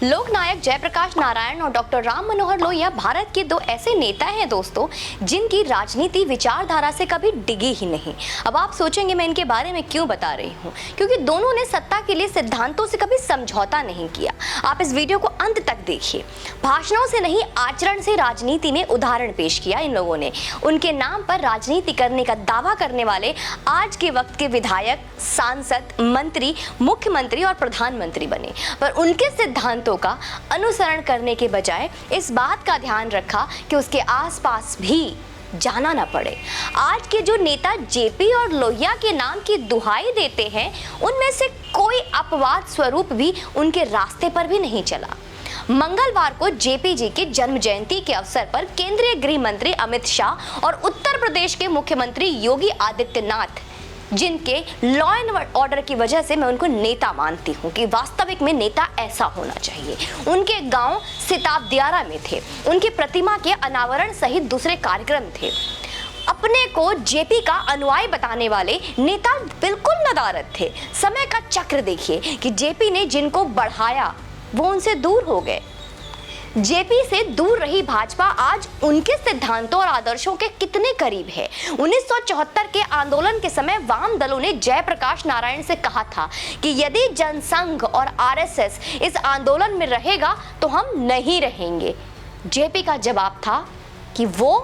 लोकनायक जयप्रकाश नारायण और डॉक्टर राम मनोहर लोहिया भारत के दो ऐसे नेता हैं दोस्तों, जिनकी राजनीति विचारधारा से कभी डिगी ही नहीं। अब आप सोचेंगे मैं इनके बारे में क्यों बता रही हूँ, क्योंकि दोनों ने सत्ता के लिए सिद्धांतों से कभी समझौता नहीं किया। आप इस वीडियो को अंत तक देखिए। भाषणों से नहीं, आचरण से राजनीति में उदाहरण पेश किया इन लोगों ने। उनके नाम पर राजनीति करने का दावा करने वाले आज के वक्त के विधायक, सांसद, मंत्री, मुख्यमंत्री और प्रधानमंत्री बने, पर उनके सिद्धांतों का अनुसरण करने के बजाय इस बात का ध्यान रखा कि उसके आसपास भी जाना ना पड़े। आज के जो नेता जेपी और लोहिया के नाम की दुहाई देते हैं, उनमें से कोई अपवाद स्वरूप भी उनके रास्ते पर भी नहीं चला। मंगलवार को जेपी जी की जन्म जयंती के अवसर पर केंद्रीय गृह मंत्री अमित शाह और उत्तर प्रदेश के मुख्यमंत्री योगी आदित्यनाथ, जिनके लॉ एंड ऑर्डर की वजह से मैं उनको नेता मानती हूँ कि वास्तविक में नेता ऐसा होना चाहिए, उनके गांव सिताब दियारा में थे। उनकी प्रतिमा के अनावरण सहित दूसरे कार्यक्रम थे। अपने को जेपी का अनुयायी बताने वाले नेता बिल्कुल नदारद थे। समय का चक्र देखिए कि जेपी ने जिनको बढ़ाया वो उनसे दूर हो गए। जेपी से दूर रही भाजपा आज उनके सिद्धांतों और आदर्शों के कितने करीब है। 1974 के आंदोलन के समय वाम दलों ने जयप्रकाश नारायण से कहा था कि यदि जनसंघ और आरएसएस इस आंदोलन में रहेगा तो हम नहीं रहेंगे। जेपी का जवाब था कि वो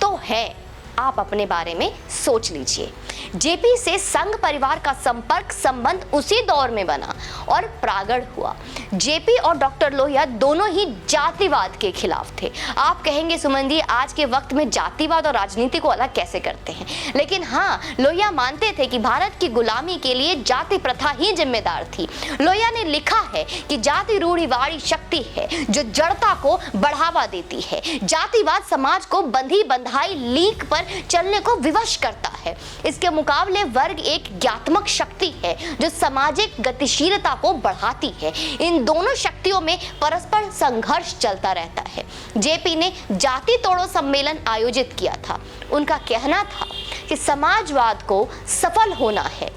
तो है, आप अपने बारे में सोच लीजिए। जेपी से संघ परिवार का संपर्क संबंध उसी दौर में बना और प्रगाढ़ हुआ। जेपी और डॉक्टर लोहिया दोनों ही जातिवाद के खिलाफ थे। आप कहेंगे सुमन जी, आज के वक्त में जातिवाद और राजनीति को अलग कैसे करते हैं, लेकिन हाँ, लोहिया मानते थे कि भारत की गुलामी के लिए जाति प्रथा ही जिम्मेदार थी। लोहिया ने लिखा है कि जाति रूढ़िवादी शक्ति है जो जड़ता को बढ़ावा देती है। जातिवाद समाज को बंधी बंधाई लीक पर चलने को विवश करता है। इसके मुकाबले वर्ग एक ज्ञात्मक शक्ति है जो सामाजिक गतिशीलता को बढ़ाती है। इन दोनों शक्तियों में परस्पर संघर्ष चलता रहता है। जेपी ने जाति तोड़ो सम्मेलन आयोजित किया था। उनका कहना था कि समाजवाद को सफल होना है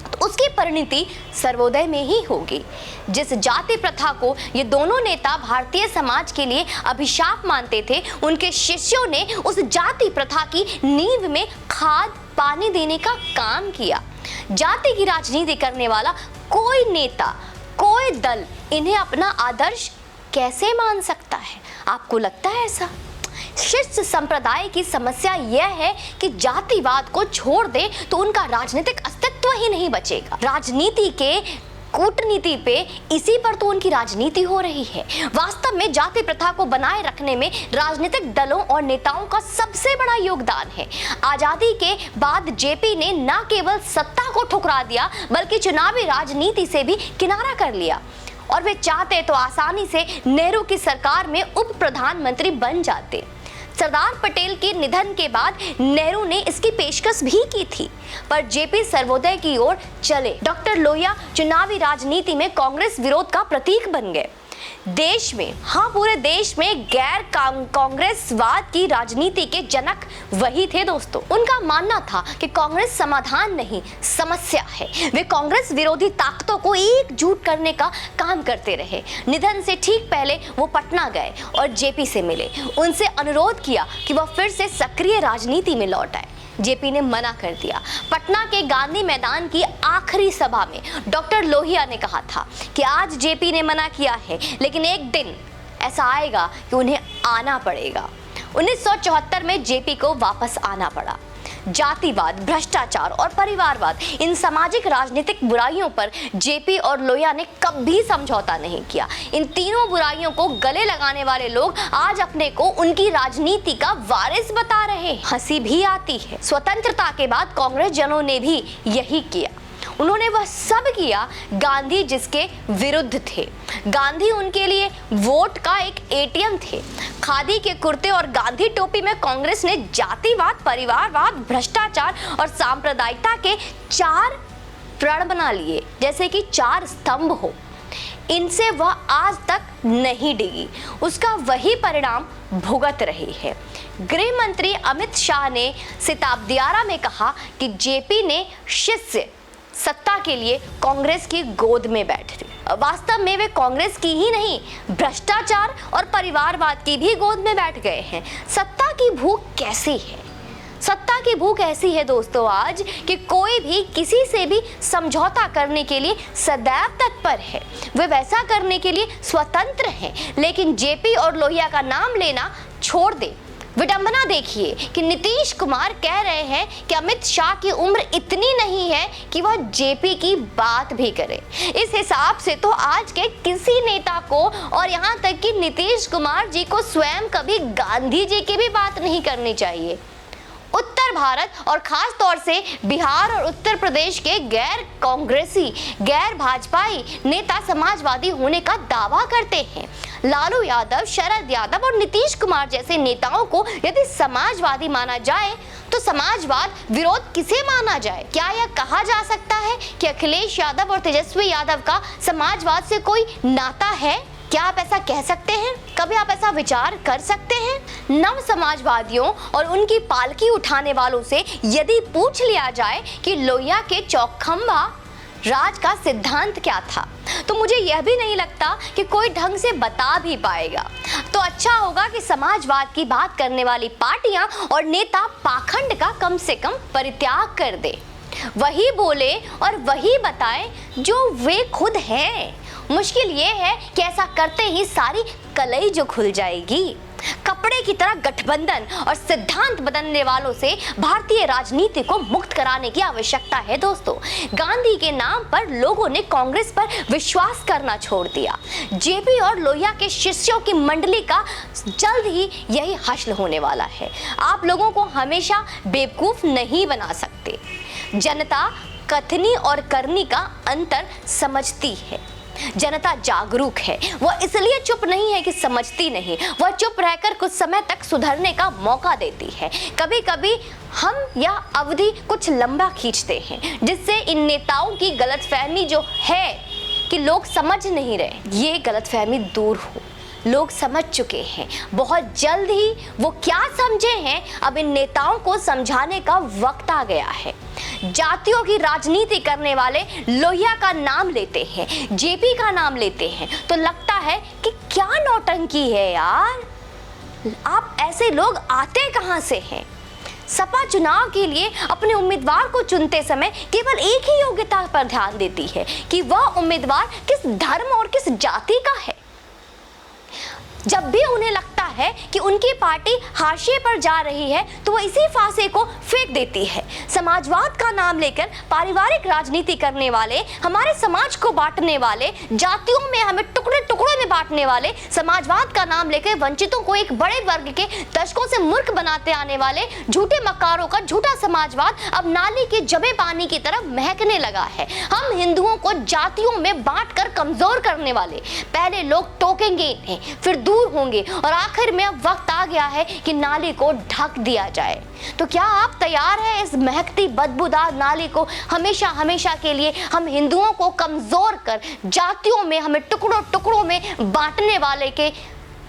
तो उसकी परिणति सर्वोदय में ही होगी। जिस जाति प्रथा को ये दोनों नेता भारतीय समाज के लिए अभिशाप मानते थे, उनके शिष्यों ने उस जाति प्रथा की नींव में खाद पानी देने का काम किया। जाति की राजनीति करने वाला कोई नेता, कोई दल इन्हें अपना आदर्श कैसे मान सकता है? आपको लगता है ऐसा? शिष्य संप्रदाय की समस्या यह है कि जातिवाद को छोड़ दे तो उनका राजनीतिक अस्तित्व ही नहीं बचेगा। राजनीति के कूटनीति पे इसी पर तो उनकी राजनीति हो रही है। वास्तव में जाति प्रथा को बनाए रखने में राजनीतिक दलों और नेताओं का सबसे बड़ा योगदान है। आजादी के बाद जेपी ने न केवल सत्ता को ठुकरा दिया बल्कि चुनावी राजनीति से भी किनारा कर लिया, और वे चाहते तो आसानी से नेहरू की सरकार में उप प्रधानमंत्री बन जाते। सरदार पटेल के निधन के बाद नेहरू ने इसकी पेशकश भी की थी, पर जेपी सर्वोदय की ओर चले। डॉक्टर लोहिया चुनावी राजनीति में कांग्रेस विरोध का प्रतीक बन गए। देश में, हाँ पूरे देश में गैर कांग्रेसवाद की राजनीति के जनक वही थे दोस्तों। उनका मानना था कि कांग्रेस समाधान नहीं, समस्या है। वे कांग्रेस विरोधी ताकतों को एकजुट करने का काम करते रहे। निधन से ठीक पहले वो पटना गए और जेपी से मिले। उनसे अनुरोध किया कि वह फिर से सक्रिय राजनीति में लौट आए। जेपी ने मना कर दिया। पटना के गांधी मैदान की आखिरी सभा में डॉक्टर लोहिया ने कहा था कि आज जेपी ने मना किया है, लेकिन एक दिन ऐसा आएगा कि उन्हें आना पड़ेगा। 1974 में जेपी को वापस आना पड़ा। जातिवाद, भ्रष्टाचार और परिवारवाद, इन सामाजिक राजनीतिक बुराइयों पर जेपी और लोहिया ने कभी समझौता नहीं किया। इन तीनों बुराइयों को गले लगाने वाले लोग आज अपने को उनकी राजनीति का वारिस बता रहे। हंसी भी आती है। स्वतंत्रता के बाद कांग्रेस जनों ने भी यही किया। उन्होंने वह सब किया गांधी जिसके विरुद्ध थे। गांधी उनके लिए वोट का एक एटीएम थे। खादी के कुर्ते और गांधी टोपी में कांग्रेस ने जातिवाद, परिवारवाद, भ्रष्टाचार और सांप्रदायिकता के 4 प्रण बना लिए, जैसे कि 4 स्तंभ हो। इनसे वह आज तक नहीं डिगी। उसका वही परिणाम भुगत रही है। गृह मंत्री अमित शाह ने सिताब दियारा में कहा कि जेपी ने शिष्य सत्ता के लिए कांग्रेस की गोद में बैठे। वास्तव में वे कांग्रेस की ही नहीं, भ्रष्टाचार और परिवारवाद की भी गोद में बैठ गए हैं। सत्ता की भूख कैसी है? सत्ता की भूख ऐसी है दोस्तों आज कि कोई भी किसी से भी समझौता करने के लिए सदैव तत्पर है। वे वैसा करने के लिए स्वतंत्र हैं, लेकिन जेपी और लोहिया का नाम लेना छोड़ दे। विडंबना देखिए कि नीतीश कुमार कह रहे हैं कि अमित शाह की उम्र इतनी नहीं है कि वह जेपी की बात भी करे। इस हिसाब से तो आज के किसी नेता को, और यहाँ तक कि नीतीश कुमार जी को स्वयं कभी गांधी जी की भी बात नहीं करनी चाहिए। उत्तर भारत और खास तौर से बिहार और उत्तर प्रदेश के गैर कांग्रेसी, गैर भाजपाई नेता समाजवादी होने का दावा करते हैं। लालू यादव, शरद यादव और नीतीश कुमार जैसे नेताओं को यदि समाजवादी माना जाए तो समाजवाद विरोध किसे माना जाए? क्या यह कहा जा सकता है कि अखिलेश यादव और तेजस्वी यादव का समाजवाद से कोई नाता है? क्या आप ऐसा कह सकते हैं? कभी आप ऐसा विचार कर सकते हैं? नव समाजवादियों और उनकी पालकी उठाने वालों से यदि पूछ लिया जाए कि लोहिया के चौखंबा राज का सिद्धांत क्या था, तो मुझे यह भी नहीं लगता कि कोई ढंग से बता भी पाएगा। तो अच्छा होगा कि समाजवाद की बात करने वाली पार्टियां और नेता पाखंड का कम से कम परित्याग कर दे। वही बोले और वही बताएं जो वे खुद हैं। मुश्किल ये है कि ऐसा करते ही सारी कलई जो खुल जाएगी। कपड़े की तरह गठबंधन और सिद्धांत बदलने वालों से भारतीय राजनीति को मुक्त कराने की आवश्यकता है दोस्तों। गांधी के नाम पर लोगों ने कांग्रेस पर विश्वास करना छोड़ दिया। जेपी और लोहिया के शिष्यों की मंडली का जल्द ही यही हश्र होने वाला है। आप लोगों को हमेशा बेवकूफ नहीं बना सकते। जनता कथनी और करनी का अंतर समझती है। जनता जागरूक है। वह इसलिए चुप नहीं है कि समझती नहीं, वह चुप रहकर कुछ समय तक सुधरने का मौका देती है। कभी कभी हम यह अवधि कुछ लंबा खींचते हैं, जिससे इन नेताओं की गलतफहमी जो है कि लोग समझ नहीं रहे, ये गलतफहमी दूर हो। लोग समझ चुके हैं। बहुत जल्द ही वो क्या समझे हैं, अब इन नेताओं को समझाने का वक्त आ गया है। जातियों की राजनीति करने वाले लोहिया का नाम लेते हैं, जेपी का नाम लेते हैं, तो लगता है कि क्या नौटंकी है यार। आप ऐसे लोग आते कहां से हैं? सपा चुनाव के लिए अपने उम्मीदवार को चुनते समय केवल एक ही योग्यता पर ध्यान देती है कि वह उम्मीदवार किस धर्म और किस जाति का है। जब भी उन्हें लगता है कि उनकी पार्टी हाशिए पर जा रही है तो वह इसी फांसे को फेंक देती है। समाजवाद का नाम लेकर पारिवारिक राजनीति करने वाले, हमारे समाज को बांटने वाले, जातियों में हमें टुकड़े टुकड़ों में बांटने वाले, समाजवाद का नाम लेकर वंचितों को एक बड़े वर्ग के दशकों से मूर्ख बनाते आने वाले झूठे मक्कारों का झूठा समाजवाद अब नाली के जमे पानी की तरफ महकने लगा है। हम हिंदुओं को जातियों में बांटकर कमजोर करने वाले पहले लोग टोकेंगे इन्हें, फिर दूर होंगे और आखिर में अब वक्त आ गया है कि नाली को ढक दिया जाए। तो क्या आप तैयार हैं इस महकती बदबूदार नाली को हमेशा हमेशा के लिए हम हिंदुओं को कमजोर कर जातियों में हमें टुकड़ों टुकड़ों में बांटने वाले के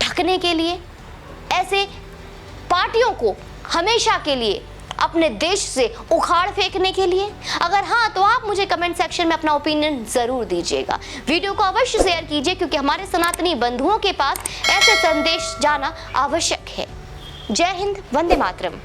ढकने के लिए? ऐसे पार्टियों को हमेशा के लिए अपने देश से उखाड़ फेंकने के लिए? अगर हाँ तो आप मुझे कमेंट सेक्शन में अपना ओपिनियन जरूर दीजिएगा। वीडियो को अवश्य शेयर कीजिए, क्योंकि हमारे सनातनी बंधुओं के पास ऐसे संदेश जाना आवश्यक है। जय हिंद, वंदे मातरम।